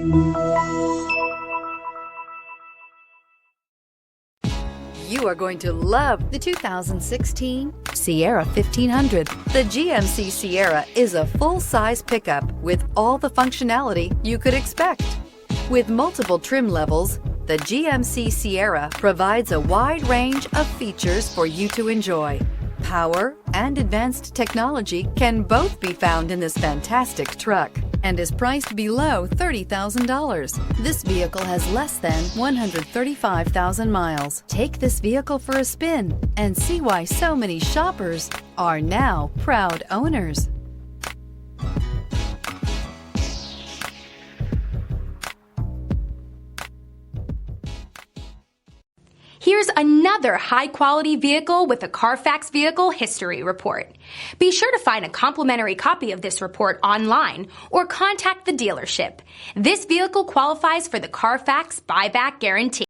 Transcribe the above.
You are going to love the 2016 Sierra 1500. The GMC Sierra is a full-size pickup with all the functionality you could expect. With multiple trim levels, the GMC Sierra provides a wide range of features for you to enjoy. Power and advanced technology can both be found in this fantastic truck and is priced below $30,000. This vehicle has less than 135,000 miles. Take this vehicle for a spin and see why so many shoppers are now proud owners. Here's another high-quality vehicle with a Carfax Vehicle History Report. Be sure to find a complimentary copy of this report online or contact the dealership. This vehicle qualifies for the Carfax Buyback Guarantee.